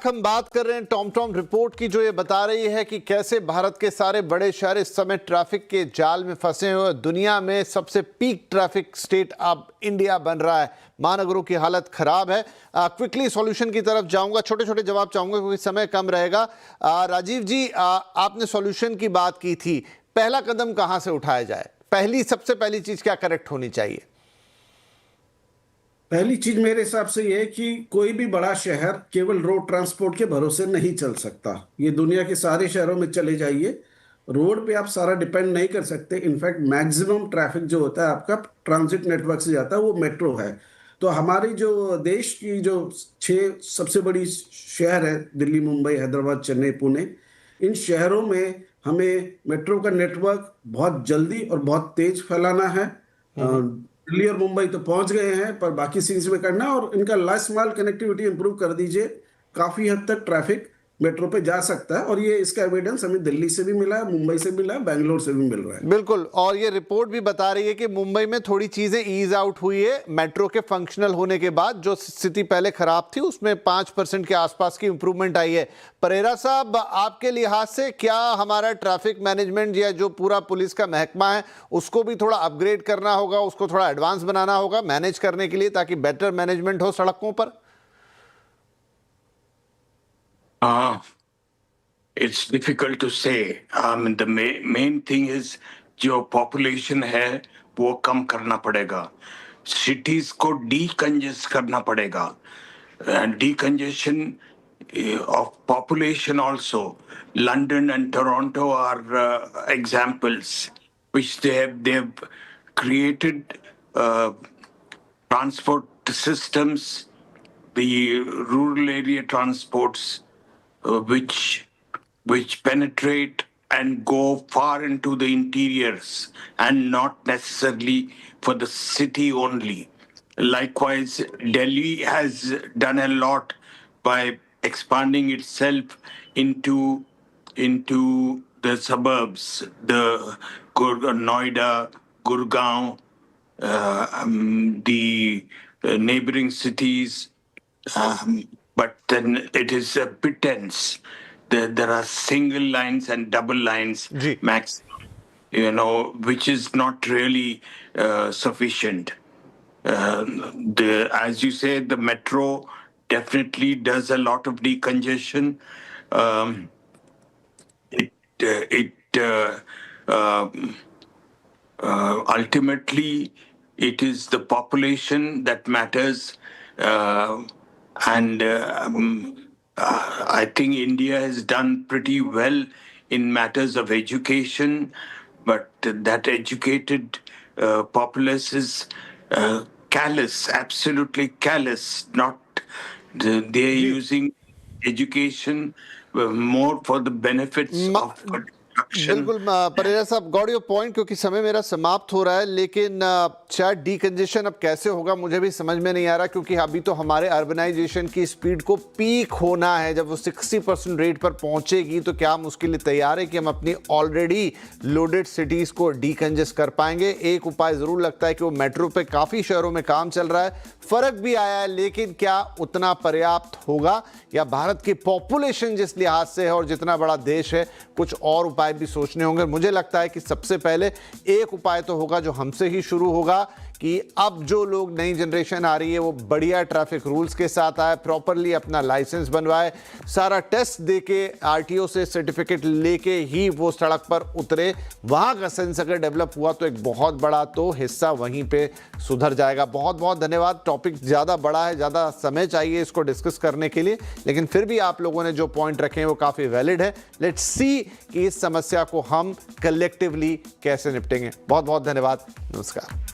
वक्त हम बात कर रहे हैं टॉम रिपोर्ट की, जो ये बता रही है कि कैसे भारत के सारे बड़े शहर इस समय ट्रैफिक के जाल में फंसे हुए। दुनिया में सबसे पीक ट्रैफिक स्टेट अब इंडिया बन रहा है। महानगरों की हालत खराब है। क्विकली सॉल्यूशन की तरफ जाऊंगा, छोटे छोटे जवाब चाहूंगा क्योंकि समय कम रहेगा। राजीव जी, आपने सॉल्यूशन की बात की थी, पहला कदम कहां से उठाया जाए? सबसे पहली चीज क्या करेक्ट होनी चाहिए? पहली चीज मेरे हिसाब से यह है कि कोई भी बड़ा शहर केवल रोड ट्रांसपोर्ट के भरोसे नहीं चल सकता। ये दुनिया के सारे शहरों में चले जाइए, रोड पे आप सारा डिपेंड नहीं कर सकते। इनफैक्ट मैक्सिमम ट्रैफिक जो होता है आपका ट्रांजिट नेटवर्क से जाता है, वो मेट्रो है। तो हमारी जो देश की जो 6 सबसे बड़ी शहर है, दिल्ली, मुंबई, हैदराबाद, चेन्नई, पुणे, इन शहरों में हमें मेट्रो का नेटवर्क बहुत जल्दी और बहुत तेज फैलाना है। दिल्ली और मुंबई तो पहुंच गए हैं, पर बाकी सिटीज में करना, और इनका लास्ट माइल कनेक्टिविटी इंप्रूव कर दीजिए। काफी हद तक ट्रैफिक मेट्रो पे जा सकता है, और ये इसका एविडेंस हमें दिल्ली से भी मिला है, मुंबई से मिला है, बैंगलोर से भी मिल रहा है। बिल्कुल, और ये रिपोर्ट भी बता रही है कि मुंबई में थोड़ी चीजें ईज आउट हुई है मेट्रो के फंक्शनल होने के बाद। जो स्थिति पहले खराब थी उसमें 5% के आसपास की इंप्रूवमेंट आई है। परेरा साहब, आपके लिहाज से क्या हमारा ट्रैफिक मैनेजमेंट या जो पूरा पुलिस का महकमा है उसको भी थोड़ा अपग्रेड करना होगा, उसको थोड़ा एडवांस बनाना होगा मैनेज करने के लिए, ताकि बेटर मैनेजमेंट हो सड़कों पर? It's difficult to say. The main thing is जो population है वो कम करना पड़ेगा, cities को decongestion करना पड़ेगा, decongestion of population also. London and Toronto are examples which they've created transport systems, the rural area transports, which penetrate and go far into the interiors and not necessarily for the city only. Likewise, Delhi has done a lot by expanding itself into the suburbs, the Noida, Gurgaon, the neighboring cities. But then it is a pretense. There are single lines and double lines max, which is not really sufficient. As you say, the metro definitely does a lot of decongestion. Ultimately, it is the population that matters. And I think India has done pretty well in matters of education, but that educated populace is callous, absolutely callous. They are using education more for the benefits of production. बिल्कुल परेरा साहब, got your point, क्योंकि समय मेरा समाप्त हो रहा है। लेकिन शायद डीकंजेशन अब कैसे होगा मुझे भी समझ में नहीं आ रहा, क्योंकि अभी तो हमारे अर्बनाइजेशन की स्पीड को पीक होना है। जब वो 60% रेट पर पहुंचेगी तो क्या हम उसके लिए तैयार है कि हम अपनी ऑलरेडी लोडेड सिटीज को डीकंजेस्ट कर पाएंगे? एक उपाय जरूर लगता है कि वो मेट्रो पे काफी शहरों में काम चल रहा है, फर्क भी आया है, लेकिन क्या उतना पर्याप्त होगा? या भारत की पॉपुलेशन जिस लिहाज से है और जितना बड़ा देश है, कुछ और उपाय भी सोचने होंगे। मुझे लगता है कि सबसे पहले एक उपाय तो होगा जो हमसे ही शुरू होगा, कि अब जो लोग, नई जनरेशन आ रही है, वो बढ़िया ट्रैफिक रूल्स के साथ आए, प्रॉपरली अपना लाइसेंस बनवाए, सारा टेस्ट देके आरटीओ से सर्टिफिकेट लेके ही वो सड़क पर उतरे। वहां का सेंस अगर डेवलप हुआ तो एक बहुत बड़ा तो हिस्सा वहीं पे सुधर जाएगा। बहुत बहुत धन्यवाद। टॉपिक ज़्यादा बड़ा है, ज़्यादा समय चाहिए इसको डिस्कस करने के लिए, लेकिन फिर भी आप लोगों ने जो पॉइंट रखे हैं वो काफ़ी वैलिड है। लेट्स सी कि इस समस्या को हम कलेक्टिवली कैसे निपटेंगे। बहुत बहुत धन्यवाद। नमस्कार।